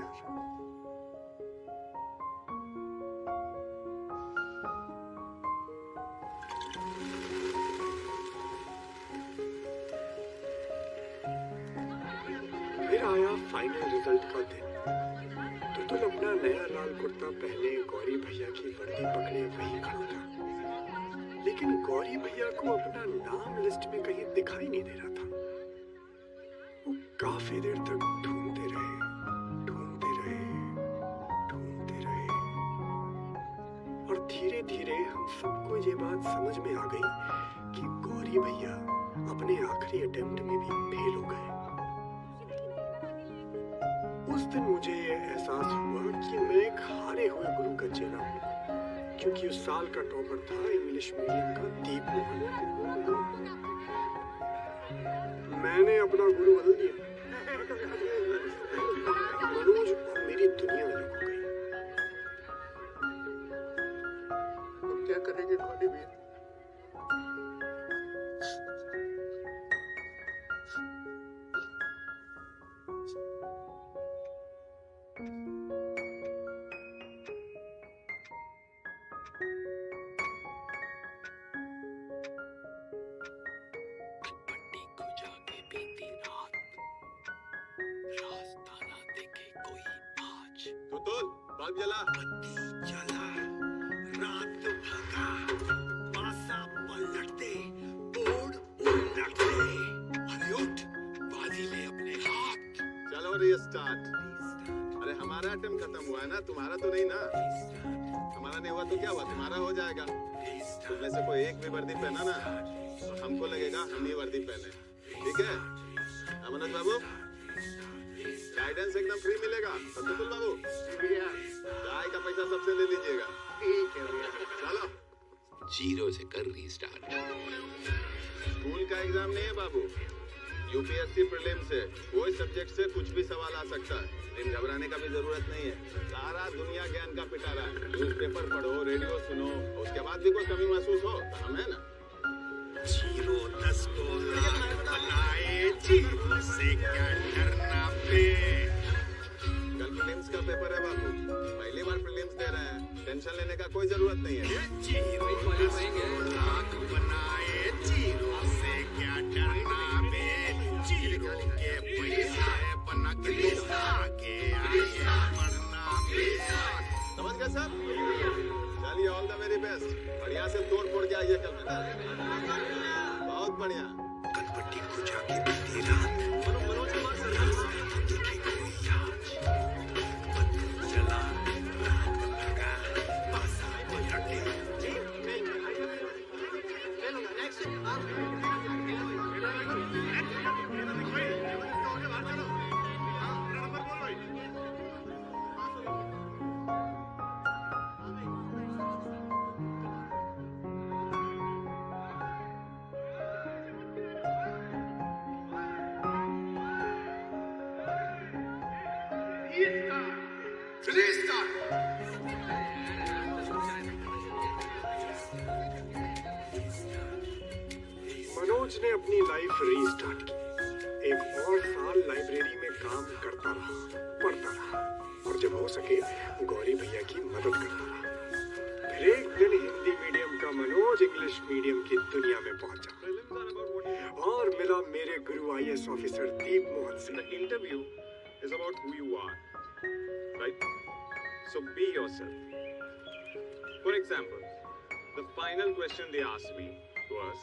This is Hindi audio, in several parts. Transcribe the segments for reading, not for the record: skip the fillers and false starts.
यार। फिर आया फाइनल रिजल्ट का दिन। तुतुल अपना नया लाल कुर्ता पहने गौरी भैया की वर्दी पकड़े वहीं खड़ा था, लेकिन गौरी भैया को अपना नाम लिस्ट में कहीं दिखाई नहीं दे रहा था। वो काफी देर तक ढूंढते रहे, ढूंढते रहे, ढूंढते रहे, और धीरे धीरे हम सबको ये बात समझ में आ गई कि गौरी भैया अपने आखिरी अटेम्प्ट में भी फेल हो गए। उस दिन मुझे ये एहसास हुआ कि मैं एक हारे हुए गुरु का चेला हूँ, क्योंकि उस साल का टॉपर था इंग्लिश मीडियम का दीप मोहन। मैंने अपना गुरु बदल दिया। मनोज मेरी दुनिया अलग हो गई। अब क्या करेंगे गौरी भैया? बल्ब जला, बत्ती जला, रात भगा, पासा पलटते, बोर्ड उलटते, अरे उठ, बाजी ले अपने हाथ। चलो रीस्टार्ट। अरे हमारा अटेम्प्ट खत्म हुआ है ना, तुम्हारा तो नहीं ना। हमारा नहीं हुआ तो क्या हुआ, तुम्हारा हो जाएगा। तुममें से कोई एक भी वर्दी पहना ना तो हमको लगेगा हम ही वर्दी पहने, ठीक है? मनोज बाबू, गाइडेंस एकदम फ्री मिलेगा। तुतुल बाबू, चाय का पैसा सबसे ले लीजिएगा। ठीक है भैया। चलो, जीरो से कर रीस्टार्ट। स्कूल का एग्जाम नहीं है बाबू, यूपीएससी प्रीलिम्स है। कोई सब्जेक्ट से कुछ भी सवाल आ सकता है, लेकिन घबराने का भी जरूरत नहीं है। सारा दुनिया ज्ञान का पिटारा है। न्यूज़पेपर पढ़ो, रेडियो सुनो, उसके बाद भी कोई कमी महसूस हो तो हम है ना। जीरो 10 को लाख बनाए, जीरो से क्या डरना पे। कल प्रीलिम्स का पेपर है बाबू, पहली बार प्रीलिम्स दे रहे हैं, टेंशन लेने का कोई जरूरत नहीं है। जीरो 10 को लाख बनाए, जीरो से क्या डरना पे। जीरो के पैसे बना के आगे आगे बढ़ना पे। समझ गए सर? चलिए, ऑल द वेरी बेस्ट। बढ़िया से तोड़ फोड़ के आइए कल में ना। बहुत बढ़िया। कनपट्टी को जाके बीती रात, मनोज कुमार सर देखे कोई आज। बत्ती जला, रात भगा, पासा पलटे। मनोज ने अपनी लाइफ रीस्टार्ट की। एक और साल लाइब्रेरी में काम करता रहा, पढ़ता रहा, और जब हो सके गौरी भैया की मदद करता रहा। फिर एक दिन हिंदी मीडियम का मनोज इंग्लिश मीडियम की दुनिया में पहुंचा और मिला मेरे गुरु आईएएस ऑफिसर दीप मोहन से। The interview is about who you are, right? So be yourself. For example, the final question they asked me was,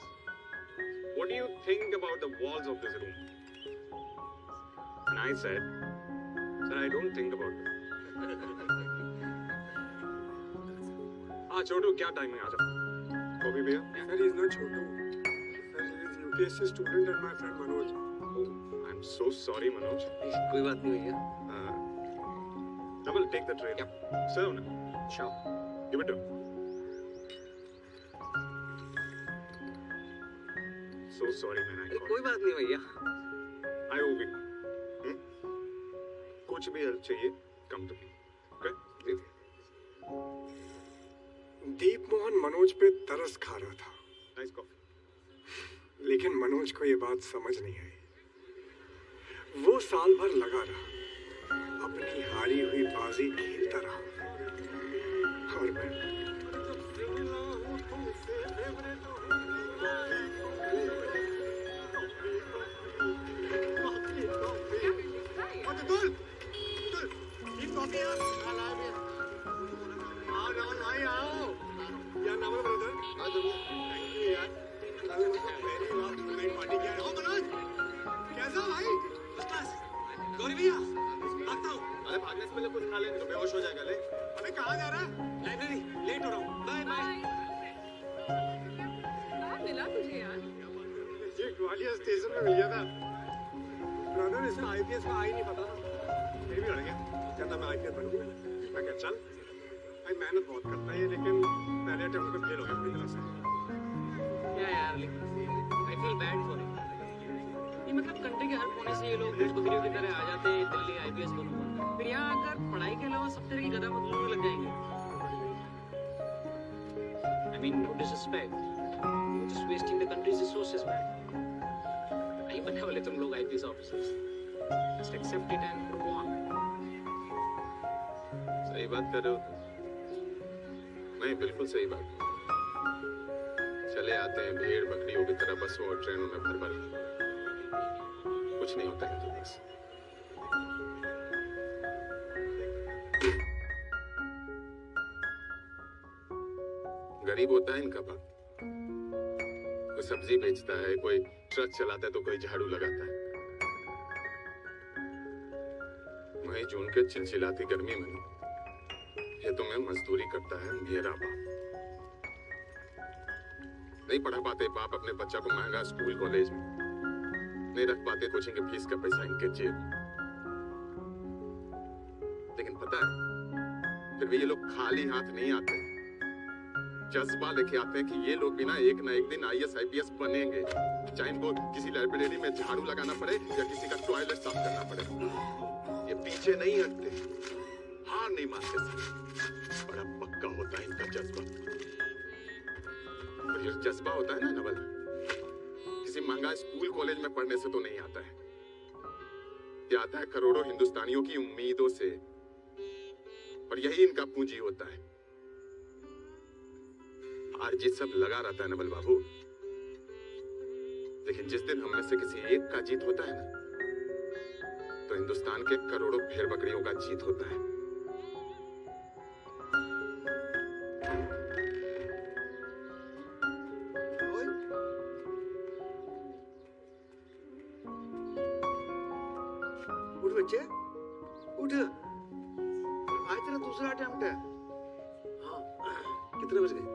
what do you think about the walls of this room? And I said, sir, I don't think about them. हाँ छोटू, क्या टाइम है? आ जाओ। कॉफी भैया? Sir, he is not Chotu. Sir, he is UPSC student and my friend Manoj. Oh, I'm so sorry, Manoj. कोई बात नहीं भैया। Double take the tray. Yep. Serve na. Sure. Give it to him. So sorry, man. I called. कोई बात नहीं भैया। I owe it. कुछ भी हेल्प चाहिए, come to me. Okay? दीप मोहन मनोज पे तरस खा रहा था, Nice coffee. लेकिन मनोज को ये बात समझ नहीं आई। वो साल भर लगा रहा, अपनी हारी हुई बाजी खेलता रहा और मैं गौरी भैया भागता हूँ। अरे भागने से पहले कुछ खा लेंगे तो बेहोश हो जाएगा। ले अबे कहाँ जा रहा है? लाइब्रेरी लेट हो रहा हूँ। Bye bye. मिला तुझे यार? ये ग्वालियर स्टेशन में मिल गया था। ब्रदर इसमें आईपीएस का आई नहीं पता ना। मेरी भी अड़ गया। कहता मैं आईपीएस बनूंगा। मैं कहा चल। भाई मेहनत बहुत करता है ये, लेकिन पहले अटेम्प्ट में फेल हो गया पूरी तरह से। क्या यार, I feel bad for it. ये मतलब कंट्री के हर कोने से ये लोग भेड़ बकरियों की तरह आ जाते हैं दिल्ली आईपीएस बनूंगा, फिर यहाँ आकर पढ़ाई के अलावा सब तरह की गधा मतलूब में लग जाएंगे। I mean, no disrespect, you're just wasting the country's resources, man. नहीं बनने वाले तुम लोग IPS officers. Just accept it and go on. सही बात कर रहे हो तुम। नहीं, बिल्कुल सही बात। चले आते हैं भेड़ बकरियों की तरह बसों और ट्रेनों में भर भर। कुछ नहीं होता है बस। गरीब होता है इनका बाप। कोई सब्जी बेचता है, कोई ट्रक चलाता है तो कोई झाड़ू लगाता है। मई जून के चिलचिलाती गर्मी में ये तुम्हें मजदूरी करता है मेरा बाप। नहीं पढ़ा पाते बाप अपने बच्चा को महंगा स्कूल कॉलेज में, नहीं रख पाते कोचिंग की फीस का पैसा इनके जेब में। लेकिन पता है फिर भी ये लोग खाली हाथ नहीं आते, जज्बा लेके आते हैं कि ये लोग भी ना एक दिन आईएएस आईपीएस बनेंगे, चाहे इनको किसी लाइब्रेरी में झाड़ू लगाना पड़े या किसी का टॉयलेट साफ करना पड़े। ये पीछे नहीं हटते, हार नहीं मानते सर। बड़ा पक्का होता है इनका जज्बा। और ये जज्बा होता है ना नवल, किसी महंगा स्कूल कॉलेज में पढ़ने से तो नहीं आता है। ये आता है करोड़ों हिंदुस्तानियों की उम्मीदों से, और यही इनका पूंजी होता है। हार जीत सब लगा रहता है नवल बाबू, लेकिन जिस दिन हम में से किसी एक का जीत होता है ना, तो हिंदुस्तान के करोड़ों भेड़ बकरियों का जीत होता है। उठ बच्चे, उठ। आज तेरा दूसरा अटेम्प्ट है। हाँ, कितने बज गए?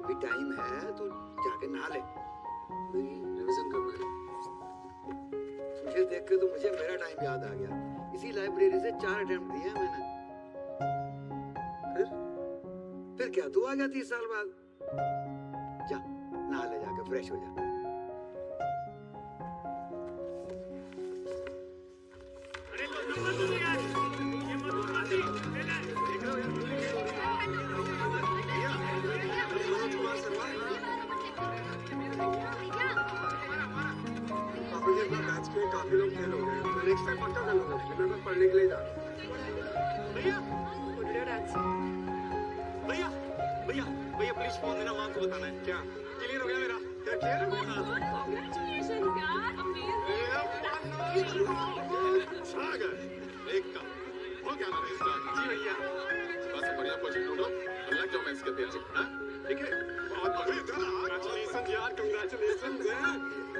अभी टाइम है तो जाके नहा ले। रिवीजन करना है। तुझे देख के तो मुझे मेरा टाइम याद आ गया। इसी लाइब्रेरी से 4 अटेम्प्ट दिए हैं मैंने। फिर क्या तू आ गया 30 साल बाद? जा नहा ले, जाके फ्रेश हो जा। काफी लोग फेल हो गए, तो नेक्स्ट टाइम पक्का कर लूंगा। मैं पढ़ने के लिए जा रहा हूँ। भैया भैया भैया भैया प्लीज फोन देना, माँ को बताना है। क्या क्लियर हो गया मेरा? क्या क्लियर हो गया? Congratulations यार, amazing। सागर एक कम हो गया ना स्टार्ट। जी भैया, बस बढ़िया कोचिंग ढूंढो और लग जाओ मैं इसके पीछे। हाँ ठीक है, बहुत बढ़िया। कंग्रेचुलेशन यार, कंग्रेचुलेशन।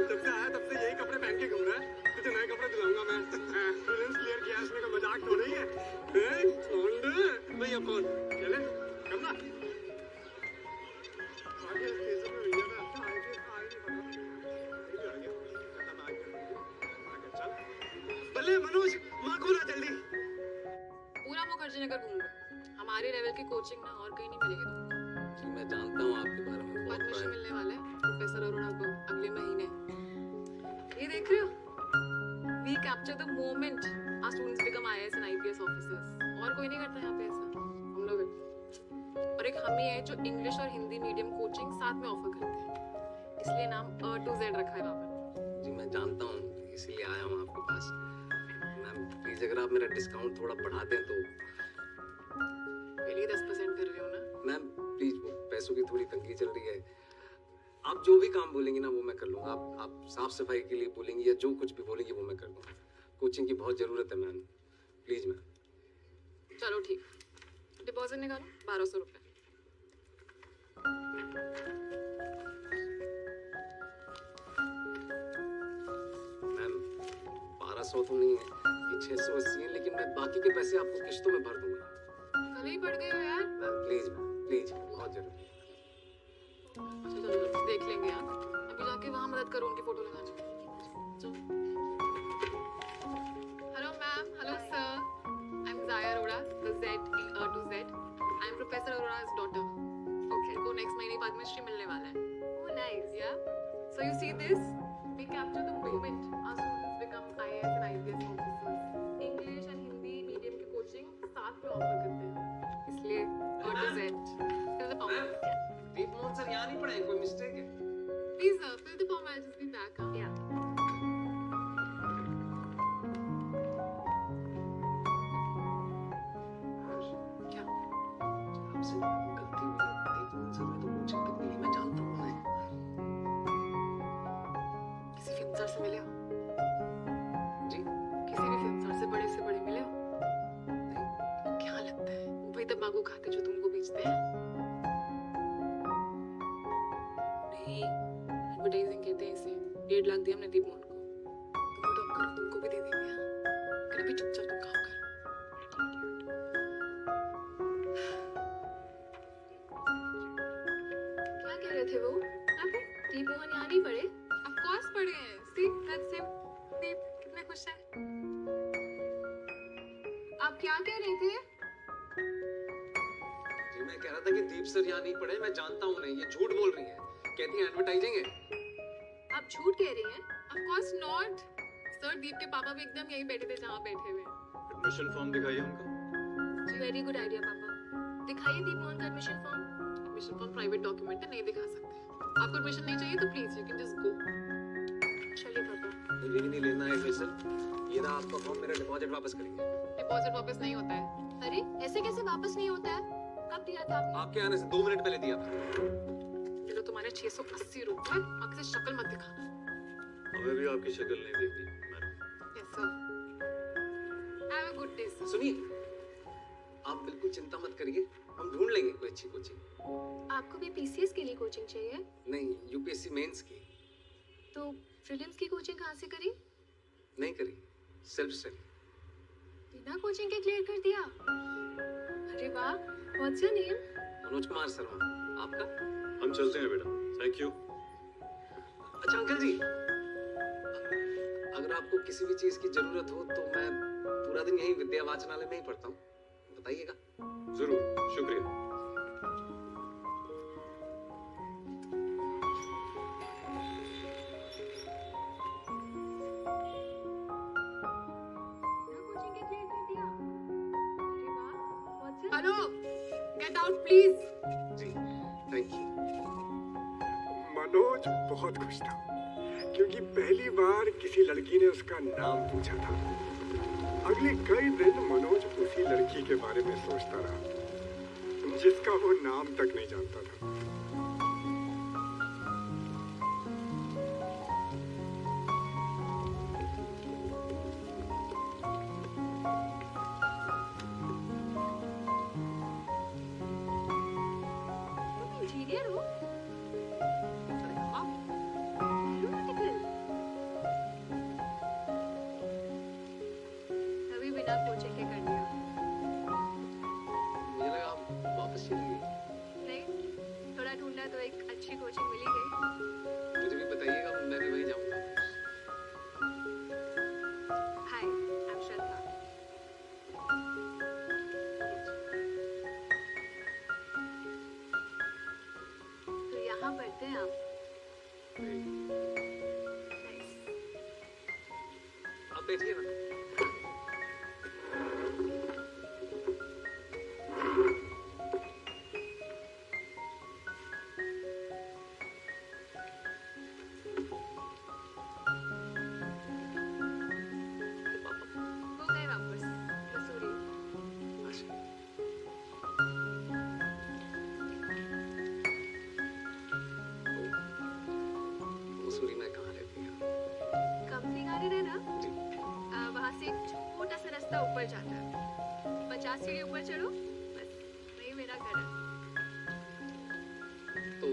जब से आया तब से यही कपड़े पहन के घूम रहा है। तुझे नए कपड़े दिलाऊंगा मैं। प्रिलिम्स क्लियर किया, इसमें का मजाक तो नहीं है। भैया फोन चले करना। आगे स्टेशन में भैया मैं अच्छा आईपीएस का आई नहीं पता। ये भी आ गया। कहता मैं आईपीएस चल। भले मनोज, माँ को ला जल्दी। पूरा मुखर्जी नगर घूम लो। हमारे लेवल की कोचिंग ना और कहीं नहीं मिलेगी तुमको। जी मैं जानता हूँ आपके बारे में बहुत परमिशन पढ़ा है। मिलने वाला है प्रोफेसर अरोड़ा को अगले महीने। ये देख रहे हो? We capture the moment our students become IAS and IPS officers. और कोई नहीं करता यहाँ पे ऐसा, हम लोग हैं। और एक हम ही है जो इंग्लिश और हिंदी मीडियम कोचिंग साथ में ऑफर करते हैं, इसलिए नाम A to Z रखा है वहाँ पर। जी मैं जानता हूँ, इसीलिए आया हूँ आपके पास। मैम प्लीज प्लीज अगर आप मेरा डिस्काउंट थोड़ा बढ़ा दें तो। पहले 10% कर रही हूँ ना। मैम प्लीज, वो पैसों की थोड़ी तंगी चल रही है। आप जो भी काम बोलेंगी ना वो मैं कर लूँगा। आप साफ सफाई के लिए बोलेंगी या जो कुछ भी बोलेंगी वो मैं कर दूँगा। कोचिंग की बहुत ज़रूरत है मैम, प्लीज मैम। चलो ठीक, डिपॉजिट निकालो 1200 रुपये। मैम 1200 तो नहीं है, ये 680 है, लेकिन मैं बाकी के पैसे आपको किश्तों में भर दूंगा। कल ही पड़ गए हो यार। मैम प्लीज बहुत जरूरी। अच्छा चलो देख लेंगे यार, अभी जाके वहाँ मदद करो उनकी फोटो लगाने में। Hello ma'am, hello sir, I am Zaya Arora, the Z to Z. I am Professor Arora's daughter. Okay. को next महीने पद्मश्री मिलने वाला है। Oh nice. Yeah. So you see this? We capture the moment our students become IAS and IPS officers. English and Hindi medium की कोचिंग साथ में ऑफर करते हैं, इसलिए A to Z. Fill the form. Deep Mohan sir यहाँ नहीं पढ़े, कोई मिस्टेक है? Please fill the form. I'll just be back. Yeah. क्या? आपसे गलती हुई है, दीप मोहन सर ने तो कोचिंग तक मिली, मैं जानता हूँ उन्हें। किसी फिल्म स्टार से मिले हो? जी किसी भी फिल्म स्टार से बड़े मिले हो? नहीं। क्या लगता है वही तंबाकू खाते जो तुमको बेचते हैं? नहीं, एडवर्टाइजिंग कहते हैं इसे। 1.5 लाख दिया हमने दीप मोहन को। तुम टॉप करो, तुमको भी दे देंगे। हाँ? कर अभी चुपचाप तुम काम कर। क्या कह रहे थे वो? अबे दीप मोहन यहाँ नहीं पढ़े? Of course पढ़े हैं। See, that's him. दीप कितने खुश है। आप क्या कह रहे थे? जी मैं कह रहा था कि दीप सर यहाँ नहीं पढ़े, मैं जानता हूँ उन्हें, ये झूठ बोल रही हैं, कहती हैं एडवर्टाइजिंग है। आप झूठ कह रही हैं? Of course not. सर दीप के पापा भी एकदम यहीं बैठे थे जहाँ बैठे हुए हैं। एडमिशन फॉर्म दिखाइए उनका। जी वेरी गुड आइडिया पापा। दिखाइए दीप मोहन का admission form. Admission form private document है, नहीं दिखा सकते। आपको एडमिशन नहीं चाहिए तो please you can just go. चलिए पापा। मुझे भी नहीं लेना है एडमिशन, ये रहा आपका फॉर्म, मेरा डिपॉजिट वापस करेंगे। डिपॉजिट वापस नहीं होता है। अरे ऐसे कैसे वापस नहीं होता है? कब दिया था आपने? आपके आने से 2 मिनट पहले दिया था। चलो तुम्हारे 680 रुपए, आगे से शक्ल मत दिखाना। हमें भी आपकी शक्ल नहीं देखनी madam. Yes sir. Have a good day sir. सुनिए, आप बिल्कुल चिंता मत करिए, हम ढूंढ लेंगे कोई अच्छी कोचिंग। आपको भी पीसीएस के लिए कोचिंग चाहिए? नहीं, यूपीएससी मेंस की। तो प्रीलिम्स की कोचिंग कहाँ से करी? नहीं करी, सेल्फ स्टडी। बिना कोचिंग के क्लियर कर दिया? अरे वाह, what's your name? Manoj Kumar Sharma, आपका? हम चलते हैं बेटा, थैंक यू। अच्छा अंकल जी, अगर आपको किसी भी चीज की जरूरत हो तो मैं पूरा दिन यहीं विद्या वाचनालय में ही पढ़ता हूँ, बताइएगा। जरूर, शुक्रिया। कोचिंग के क्लियर कर दिया? अरे वाह, what's your hello, get out please. जी थैंक यू। मनोज बहुत खुश था क्योंकि पहली बार किसी लड़की ने उसका नाम पूछा था। अगले कई दिन मनोज उसी लड़की के बारे में सोचता रहा जिसका वो नाम तक नहीं जानता था। तुम इंजीनियर हो? अरे हाँ, एरोनॉटिकल? अभी बिना कोचिंग के कर दिया? मुझे लगा आप वापस चलेंगे। नहीं, थोड़ा ढूंढा तो एक अच्छी कोचिंग मिली गई। मुझे भी बताइएगा, मैं भी वहीं जाऊँगा। हाय, आई एम श्रद्धा। तो यहाँ पढ़ते हैं आप? Nice. आप बैठिए ना। वो गए वापस। रास्ता ऊपर जाता है। 50 सीढ़ी ऊपर चढ़ो, बस वही मेरा घर है। तो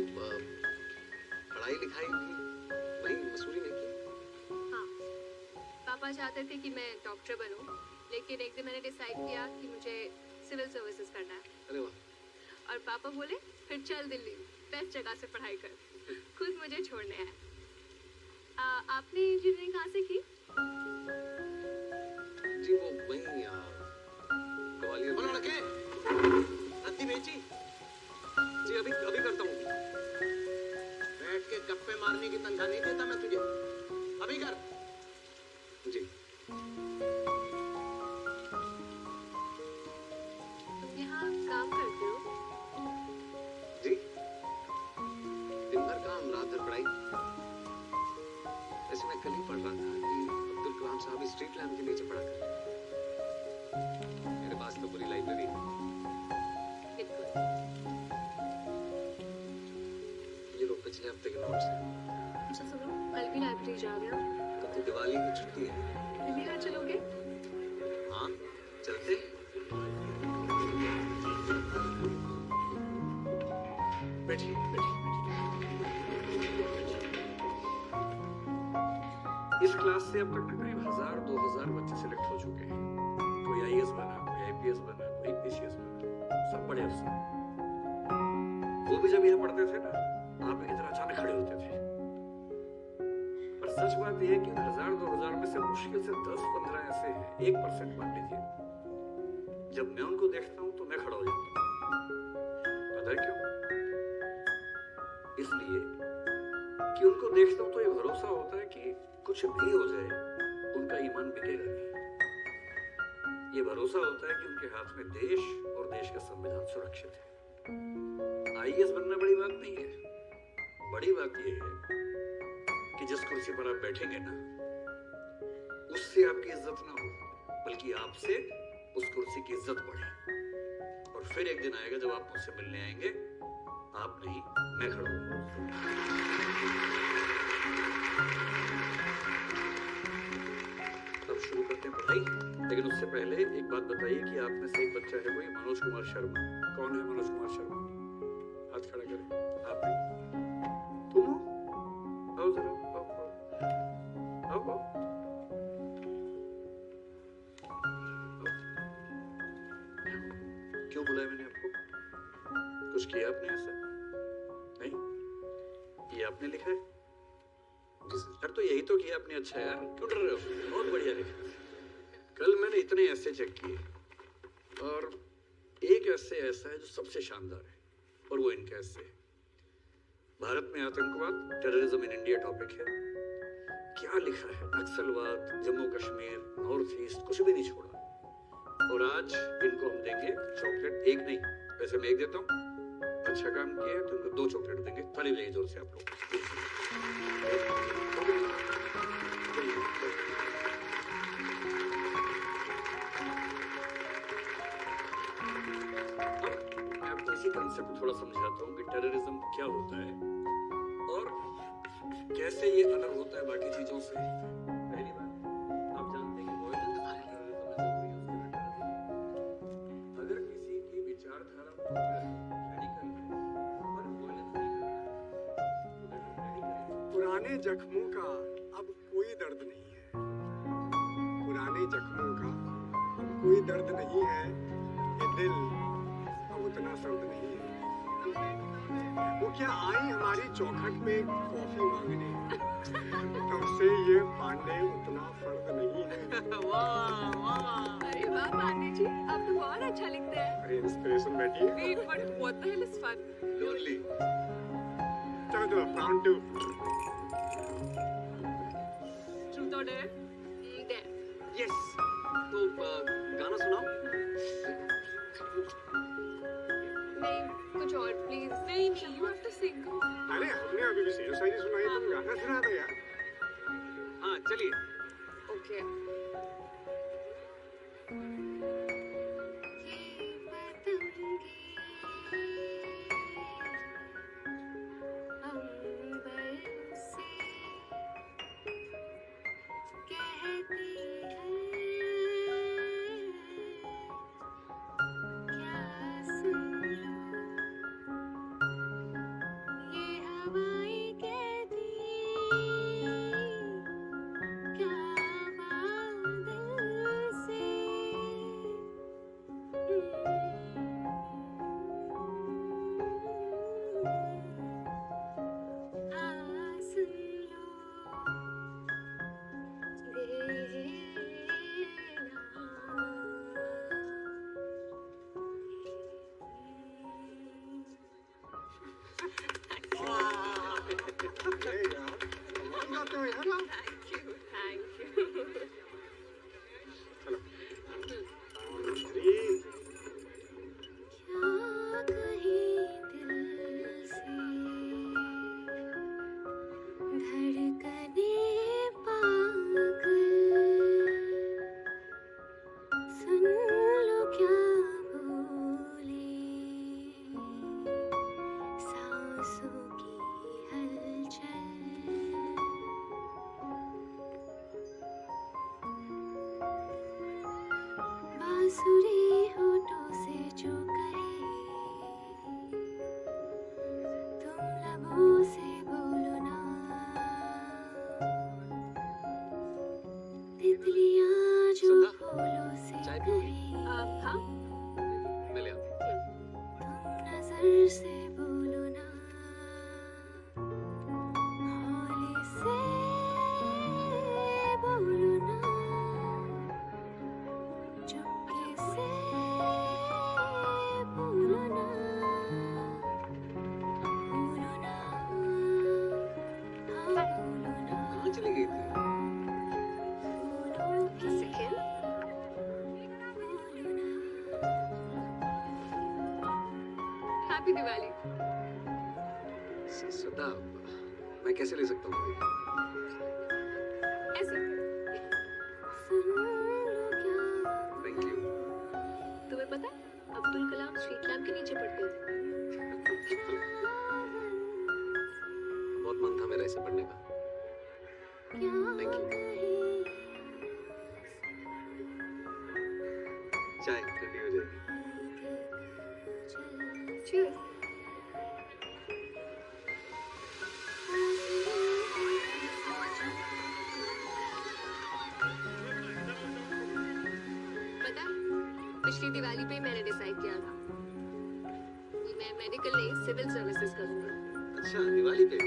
पढ़ाई लिखाई भी वही मसूरी में की? हाँ, पापा चाहते थे कि मैं डॉक्टर बनूं, लेकिन एक दिन मैंने डिसाइड किया कि मुझे सिविल सर्विसेज करना है। अरे वाह। और पापा बोले फिर चल दिल्ली, बेस्ट जगह से पढ़ाई कर, खुद मुझे छोड़ने आए। आपने इंजीनियरिंग कहाँ से की? जी वो वहीं ग्वालियर में। लड़के रद्दी बेची, जी अभी अभी करता हूँ। बैठ के गप्पे मारने की तनख्वाह नहीं देता मैं तुझे, अभी कर। जी तुम यहाँ काम करते हो? जी दिन भर काम रात भर पढ़ाई। वैसे मैं कल ही पढ़ रहा था कि अब्दुल कलाम साहब स्ट्रीट लैम्प के नीचे पढ़ा करते थे। मेरे पास तो पूरी लाइब्रेरी है। बिल्कुल। ये लो पिछले हफ्ते के नोट्स हैं। अच्छा सुनो, कल भी लाइब्रेरी जा रहे हो? कल तो दिवाली की छुट्टी है। दिल्ली कहाँ चलोगे? हाँ चलते। बैठिए बैठिए। इस क्लास से अब तक करीब 1000-2000 बच्चे सिलेक्ट हो चुके हैं। कोई आईएएस बना, कोई आईपीएस बना, कोई पीसीएस बना, सब बड़े अफसर। वो भी जब यहाँ पढ़ते थे ना, आप भी की तरह अचानक खड़े होते थे। पर सच बात यह है कि 1000-2000 में से मुश्किल से 10-15 ऐसे हैं, 1% मान लीजिए, जब मैं उनको देखता हूँ तो मैं खड़ा हो जाता हूँ। पता है क्यों? इसलिए कि उनको देखता हूँ तो ये भरोसा होता है कि कुछ भी हो जाए उनका ईमान बिकेगा नहीं। ये भरोसा होता है कि उनके हाथ में देश और देश का संविधान सुरक्षित है। आईएएस बनना बड़ी बात नहीं है। बड़ी बात यह है कि जिस कुर्सी पर आप बैठेंगे ना, उससे आपकी इज्जत ना हो, बल्कि आपसे उस कुर्सी की इज्जत बढ़े। और फिर एक दिन आएगा जब आप मुझसे मिलने आएंगे, आप नहीं मैं खड़ा हूं। अब शुरू करते हैं पढ़ाई, लेकिन उससे पहले एक बात बताइए कि आप में से एक बच्चा है कोई मनोज कुमार शर्मा। कौन है मनोज कुमार शर्मा? हाथ खड़ा करें। आप नहीं? तुम हो? आओ जरा, आओ आओ आओ। क्यों बुलाया मैंने आपको? कुछ किया आपने ऐसा? नहीं? ये आपने लिखा है? सर तो यही तो किया आपने। अच्छा यार, क्यों डर रहे हो? बहुत बढ़िया लिखा। कल मैंने इतने ऐसे चेक किए और एक ऐसे ऐसा है जो सबसे शानदार है, और वो इनका ऐसे है। भारत में आतंकवाद, टेररिज्म इन इंडिया टॉपिक है। क्या लिखा है? नक्सलवाद, जम्मू कश्मीर, नॉर्थ ईस्ट, कुछ भी नहीं छोड़ा। और आज इनको हम देंगे चॉकलेट। एक नहीं, वैसे मैं एक देता हूँ। अच्छा काम किया तो इनको 2 चॉकलेट देंगे। ताली बजाइए जोर से आप लोग। मैं आपको इसी कंसेप्ट थोड़ा समझाता हूँ कि टेररिज्म क्या होता है और कैसे ये अलग होता है बाकी चीजों से। पहली बात, आप जानते हैं कि violence टेररिज्म है, अगर किसी की विचारधारा रेडिकल है और violence नहीं करता, पुराने जख्मों का अब कोई दर्द नहीं है। पुराने जख्मों का अब कोई दर्द नहीं है। ये दिल अब उतना सर्द नहीं है। वो क्या आई हमारी चौखट पे कॉफी मांगने, तब से ये पांडे उतना फर्द नहीं है। वाह वाह। अरे वाह पांडे जी, आप तो बहुत अच्छा लिखते हैं। अरे इंस्पिरेशन बैठी है। Wait, but what the hell is fun? Lonely. चलो चलो, round 2। Truth or dare? Dare. Yes. तो गाना सुनाओ। नहीं, कुछ और प्लीज। नहीं नहीं, you have to sing. अरे हमने अभी भी शेर शायरी सुनाई, तुम गाना सुना दो यार। हाँ चलिए। Okay. अरे यार कमाल गाते हो यार आप। Thank you. चलो थ्री क्या कहे दिल से धड़कने पागल सुन लो क्या बोले सांसों की हलचल बांसुरी होठों से जो कहे तुम लबों से बोलो ना तितलियां जो सुधा, फूलों से चाय पियोगी? कहे हाँ मैं ले आता हूँ। तुम नजर से बोलो ना हौले से बोलो ना चुपके से बोलो ना हाँ बोलो ना कहाँ चली गई थी? बोलो भी सेकंड। बोलो ना हैप्पी दिवाली। सुधा, मैं कैसे ले सकता हूँ? ऐसे सुन लो क्या थैंक यू। तुम्हें पता है अब्दुल कलाम स्ट्रीट लैम्प के नीचे पढ़ते थे। बहुत मन था मेरा इसे पढ़ने का। क्या Thank you. कहे चाय ठंडी हो जाएगी। Cheers. पता है, पिछली दिवाली पे मैंने डिसाइड किया था कि मैं मेडिकल नहीं सिविल सर्विसेज करूंगा। अच्छा, दिवाली पे?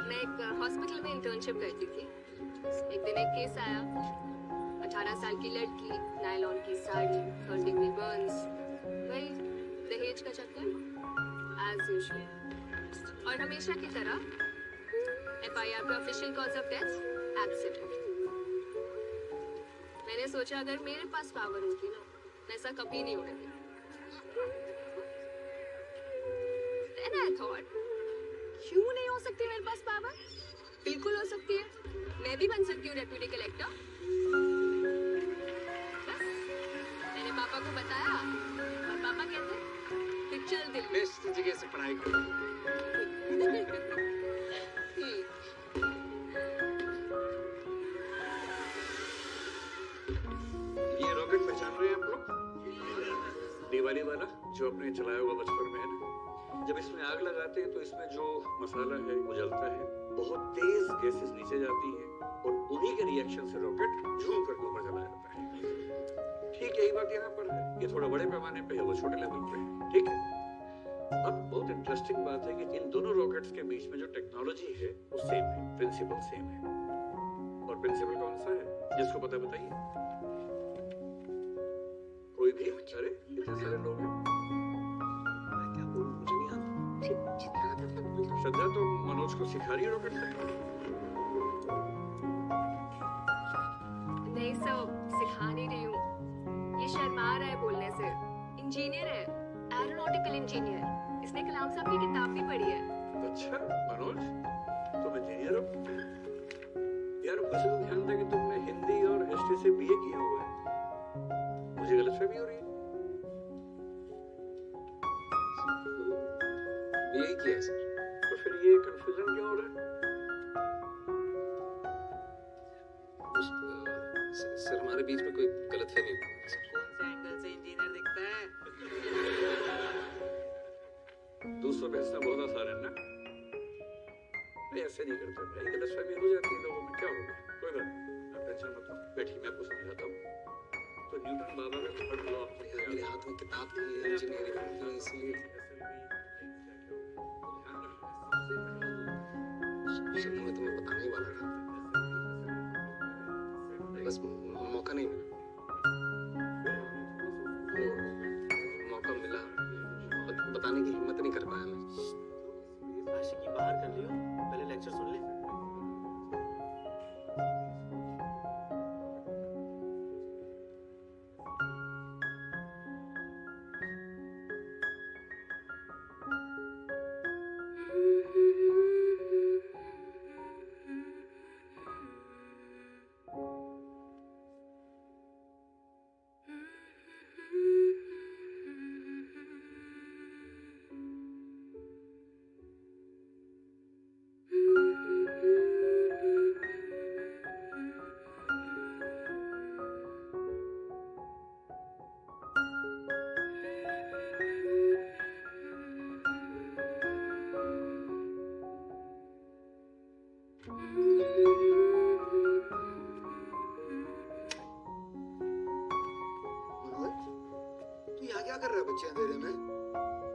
मैं एक हॉस्पिटल में इंटर्नशिप करती थी। एक दिन एक केस आया, 18 साल की लड़की, नायलॉन की साड़ी, 3rd डिग्री बर्न्स, वही दहेज का चक्कर एज यूजुअल। और हमेशा की तरह एफआईआर पे official cause of death accident. मैंने सोचा अगर मेरे पास पावर होती ना, मैं ऐसा कभी नहीं होने देती। Then I thought, क्यों नहीं हो सकती मेरे पास पावर? बिल्कुल हो सकती है। मैं भी बन सकती हूँ डेप्यूटी कलेक्टर। बस मैंने पापा को बताया और पापा कहते फिर चल दिल्ली। बेस्ट जगह से पढ़ाई करो। ये रॉकेट पहचान रहे हैं आप लोग? दिवाली वाला जो आपने चलाया होगा बचपन में, है ना? जब इसमें आग लगाते हैं तो इसमें जो मसाला है वो जलता है, बहुत तेज गैसेस नीचे जाती हैं और उन्हीं के रिएक्शन से रॉकेट झूम करके ऊपर चला जाता है। ठीक यही बात यहाँ पर है। ये थोड़ा बड़े पैमाने पे है, वो छोटे लेवल पे है। ठीक है, अब बहुत इंटरेस्टिंग बात है कि इन दोनों रॉकेट्स के बीच में जो टेक्नोलॉजी है वो सेम है, प्रिंसिपल सेम है। और प्रिंसिपल कौन सा है जिसको पता बताइए? कोई भी? अरे इतने सारे लोग हैं। मैं क्या बोलूं, मुझे नहीं आता। श्रद्धा तो मनोज को सिखा रही है रॉकेट से। नहीं सब सिखा नहीं रही हूँ, ये शर्मा रहा है बोलने से। इंजीनियर है, एरोनॉटिकल इंजीनियर। इसने कलाम साहब की किताब भी पढ़ी है। अच्छा मनोज, तुम इंजीनियर हो? यार वैसे तो ध्यान था कि तुमने हिंदी और हिस्ट्री से बीए किया हुआ है। मुझे गलतफहमी हो रही है? यही किया है सर। तो फिर ये कंफ्यूजन क्यों हो रहा है? सर हमारे बीच में कोई गलतफहमी हुई है सर। कौन से एंगल से इंजीनियर दिखता है? दूसरों पे हंसना बहुत आसान है ना? नहीं ऐसे नहीं करते भाई, गलतफहमी हो जाती है लोगों में, क्या होगा? कोई बात नहीं, आप टेंशन मत लो, बैठिए मैं आपको समझाता हूँ। तो न्यूटन बाबा का थर्ड लॉ आपको यार, मेरे हाथ में किताब थी इंजीनियरिंग की, इसलिए सर मैं तुम्हें बताने ही वाला था, बस मौका नहीं मिला। मौका मिला, बताने की हिम्मत नहीं कर पाया मैं। आशिकी बात यहाँ क्या कर रहे हो बच्चे अंधेरे में?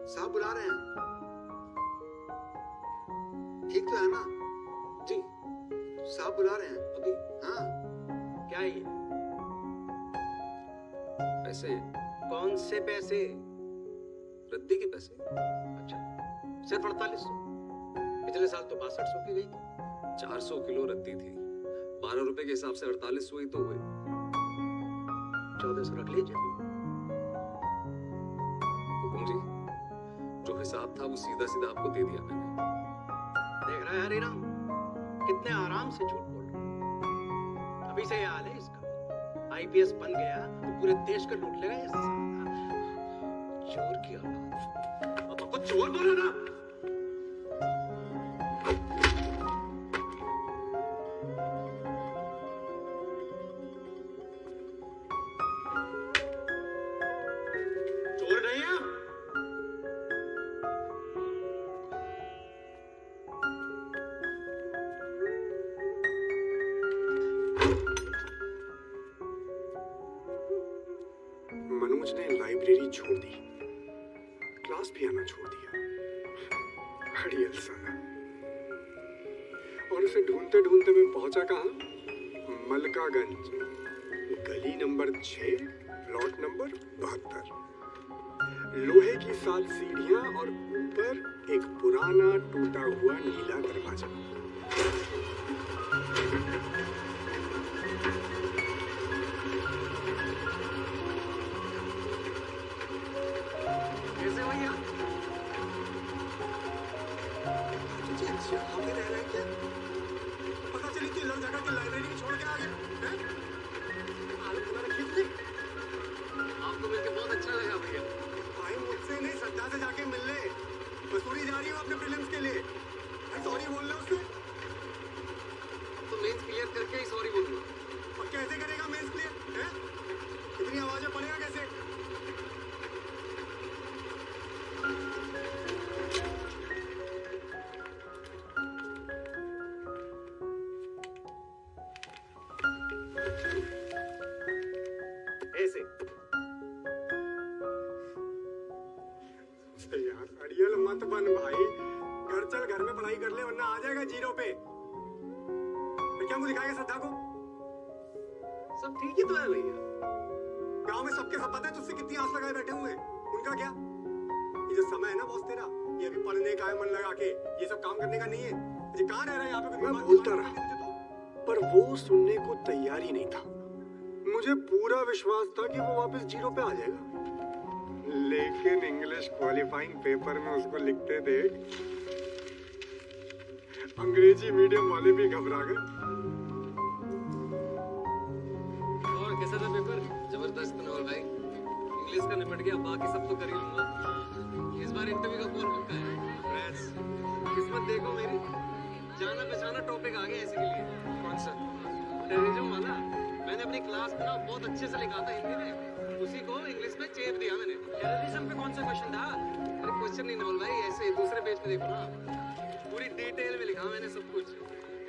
साहब बुला रहे हैं। ठीक तो है ना? जी साहब बुला रहे हैं अभी। हाँ। क्या है ये? पैसे, कौन से पैसे? रद्दी के पैसे। अच्छा, सिर्फ 4800? पिछले साल तो 6200 की गई थी। 400 किलो रद्दी थी, 12 रुपए के हिसाब से 4800 ही तो हुए। 1400 रख लीजिए। हुकुम जी, जो हिसाब था वो सीधा सीधा आपको दे दिया मैंने। देख रहा है हरिराम, कितने आराम से झूठ बोल रहा है। अभी से ये हाल है इसका। आईपीएस बन गया तो पूरे देश का लूट लेगा ये साला। चोर की औलाद। अब आपको चोर बोला ना? चोर नहीं है आप? मनोज ने लाइब्रेरी छोड़ दी, क्लास भी आना छोड़ दिया। घड़ियल साला। और उसे ढूंढते ढूंढते मैं पहुंचा कहाँ? मलकागंज, गली नंबर 6, प्लॉट नंबर 72। लोहे की 7 सीढ़ियां और ऊपर एक पुराना टूटा हुआ नीला दरवाजा। कैसे भैया? तुझे यहाँ पे रह रहे क्या? पता चली कि लोग जगह के लाइब्रेरी छोड़ के आ गए हैं? हालत बना रखी तुझे? आपको मिलकर बहुत अच्छा लगा भैया। भाई मुझसे नहीं, श्रद्धा से जाके मिल ले। मसूरी जा रही हूँ अपने प्रीलिम्स के लिए। सॉरी बोल ले उससे। तो मेंस क्लियर करके ही सॉरी बोलूंगा। और कैसे करेगा मेंस क्लियर? हैं? इतनी आवाजें पड़ेगा कैसे? ऐसे यार अड़ियल मत बन भाई। घर चल, घर में पढ़ाई कर ले वरना आ जाएगा जीरो पे। फिर क्या मुझे दिखाएगा श्रद्धा को? सब ठीक ही तो है भैया। गांव में सबके सब पता है तुझसे कितनी आस लगाए बैठे हुए हैं। उनका क्या? ये जो समय है ना बॉस तेरा, ये अभी पढ़ने का है मन लगा के, ये सब काम करने का नहीं है। ये कहाँ रह रहा है यहाँ पे? मैं बोलता रहा पर वो सुनने को तैयार ही नहीं था। मुझे पूरा विश्वास था कि वो वापस जीरो पे आ जाएगा, लेकिन इंग्लिश क्वालिफाइंग पेपर में उसको लिखते देख अंग्रेजी मीडियम वाले भी घबरा गए। और कैसा था पेपर? जबरदस्त नवल भाई। इंग्लिश का निपट गया, बाकी सब तो कर ही लूंगा। इस बार इंटरव्यू का कौन पक्का है? फ्रेंड्स, किस्मत देखो मेरी, जाना पहचाना टॉपिक आ गया इसके लिए। कौन सा? टेररिज्म वाला। मैंने अपनी क्लास में ना बहुत अच्छे से लिखा था हिंदी में, उसी को इंग्लिश में चेप दिया मैंने। टेररिज्म पे कौन सा क्वेश्चन था? अरे क्वेश्चन नहीं नवल भाई, ऐसे दूसरे पेज पे देखो ना, पूरी डिटेल में लिखा मैंने सब कुछ।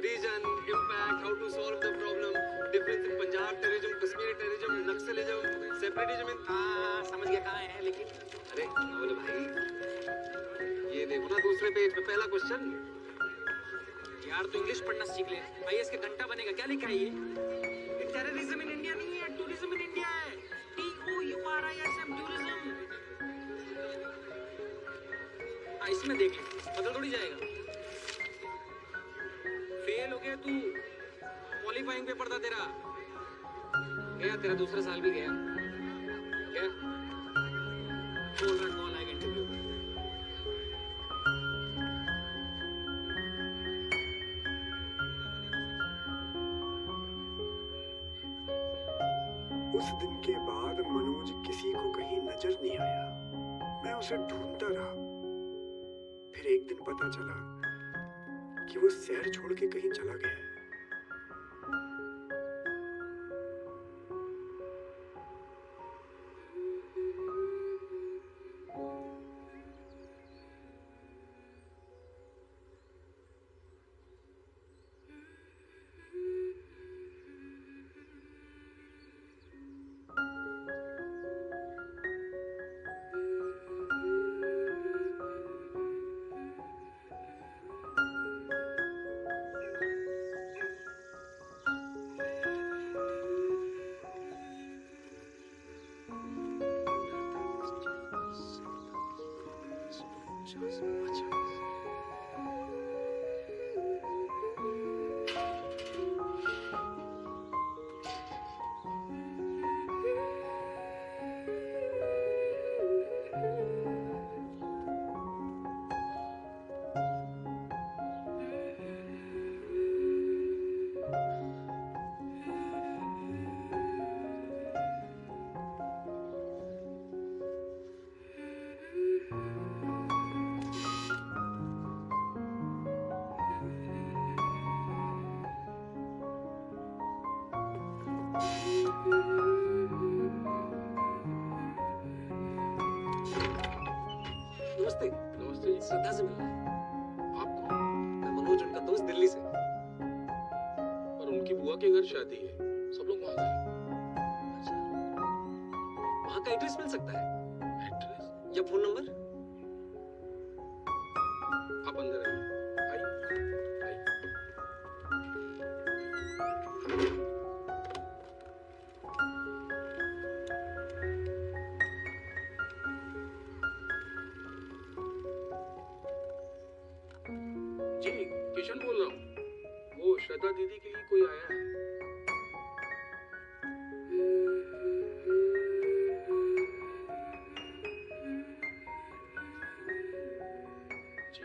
Reason, impact, how to solve the problem, difference in Punjab terrorism, Kashmiri terrorism, naxalism, separatism. समझ गया कहाँ है लेकिन। अरे नवल भाई, ये देखो ना दूसरे पेज पे पहला क्वेश्चन। यार तो इंग्लिश पढ़ना सीख ले, आईएएस के घंटा बनेगा। क्या लिखा है ये? टेररिज्म इन इंडिया नहीं है, टूरिज्म इन इंडिया है। TOURISM, tourism. इसमें देख ले, बदल थोड़ी जाएगा। फेल हो गया तू, क्वालिफाइंग पेपर था तेरा। गया तेरा दूसरा साल भी गया। क्या बोल रहा? कॉल आएगा इंटरव्यू। उस दिन के बाद मनोज किसी को कहीं नजर नहीं आया। मैं उसे ढूंढता रहा। फिर एक दिन पता चला कि वो शहर छोड़ के कहीं चला गया है। श्रद्धा से मिलना है। आपको? मैं मनोज, उनका दोस्त, दिल्ली से। और उनकी बुआ के घर शादी है, सब लोग वहां गए। अच्छा, वहाँ का एड्रेस मिल सकता है एड्रेस? या फोन नंबर? आप अंदर आइए। आइए। जी, किशन बोल रहा हूँ। वो श्रद्धा दीदी के लिए कोई आया है। जी।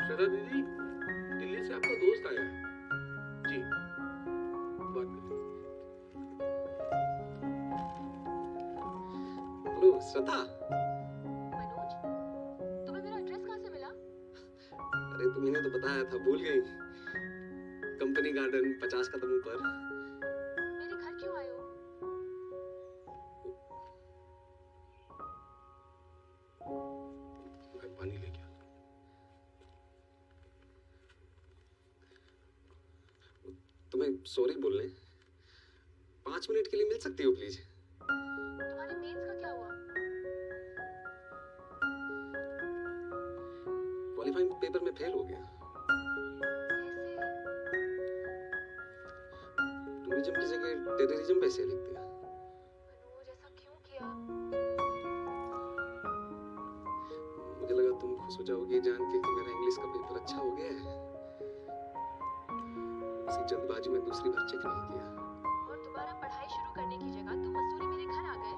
श्रद्धा दीदी, दिल्ली से आपका दोस्त आया है। जी, बात करें। हेलो श्रद्धा। मनोज, तुम्हें मेरा एड्रेस कहाँ से मिला? अरे तुम्हें तो बताया था, भूल गई। कंपनी गार्डन 50 कदम ऊपर। मेरे घर क्यों आए हो? मैं पानी लेके आता तुम्हें सॉरी बोलने 5 मिनट के लिए मिल सकती हो प्लीज? तुम्हारे मेंस का क्या हुआ? क्वालिफाइंग पेपर में फेल हो गया। टूरिज्म की जगह टेररिज्म कैसे लिख दिया? मनोज, ऐसा क्यों किया? मुझे लगा तुम खुश हो जाओगी जान के कि मेरा इंग्लिश का पेपर अच्छा हो गया है। उसी जल्दबाजी में दूसरी बार चेक नहीं किया। और दोबारा पढ़ाई शुरू करने की जगह तुम मसूरी मेरे घर आ गए।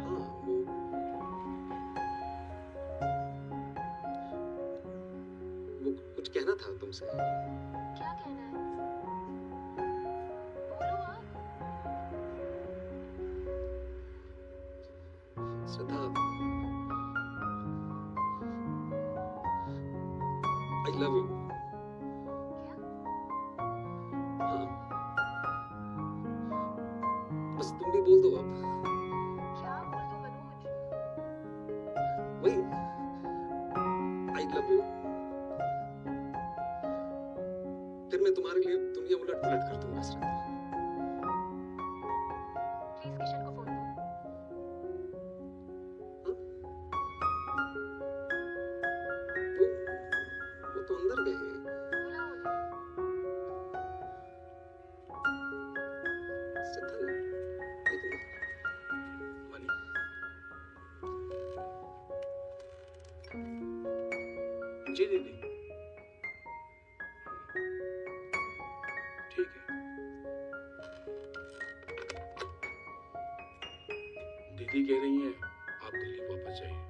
हाँ, वो कुछ कहना था तुमसे। क्या कहना है? बोलो आप। श्रद्धा, आई लव यू। क्या? हाँ, बस तुम भी बोल दो अब। क्या बोल दूं मनोज? वही, आई लव यू। फिर मैं तुम्हारे लिए दुनिया उलट पुलट कर दूंगा श्रद्धा। प्लीज किशन को फोन दो। वो तो अंदर गए हैं। बुलाओ उन्हें। श्रद्धा, एक मिनट। मनी। जी दीदी, ठीक है। दीदी कह रही हैं आप दिल्ली वापस जाइए।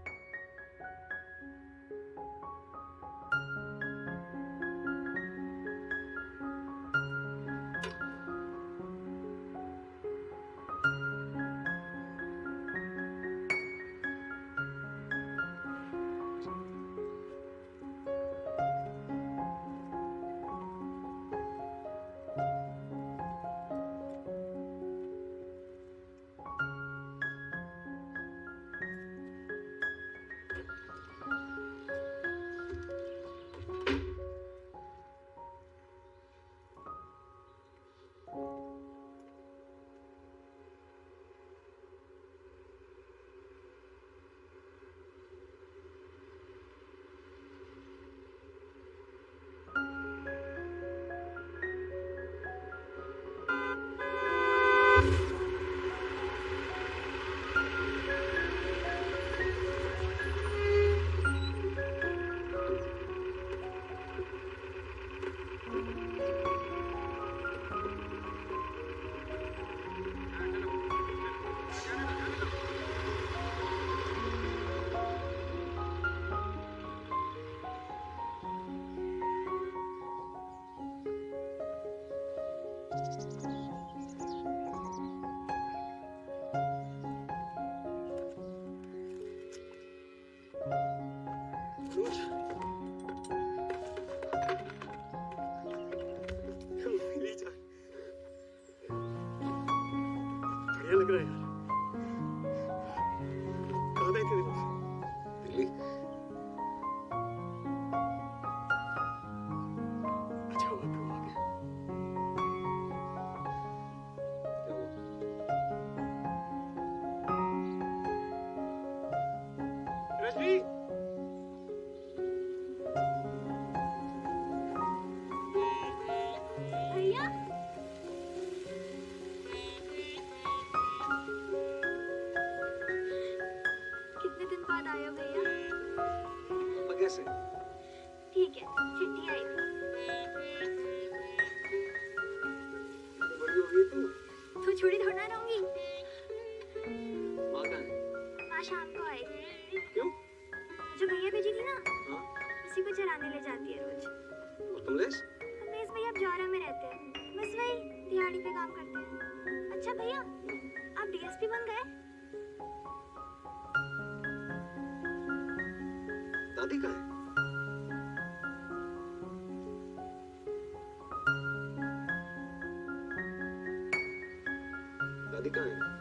आए हो भैया? अब कैसे? ठीक है, चिट्ठी आई थी। बड़ी हो गई तू। तो छोड़ी थोड़ा ना रहूंगी। माँ कहाँ है? माँ शाम को आएगी। क्यों? जो भैया भेजी थी ना, हाँ? उसी को चराने ले जाती है रोज। और कमलेश? कमलेश भैया अब जौरा में रहते हैं, बस वही दिहाड़ी पे काम करते हैं। अच्छा भैया, आप डीएसपी बन गए? दादी कहाँ है? दादी कहाँ है?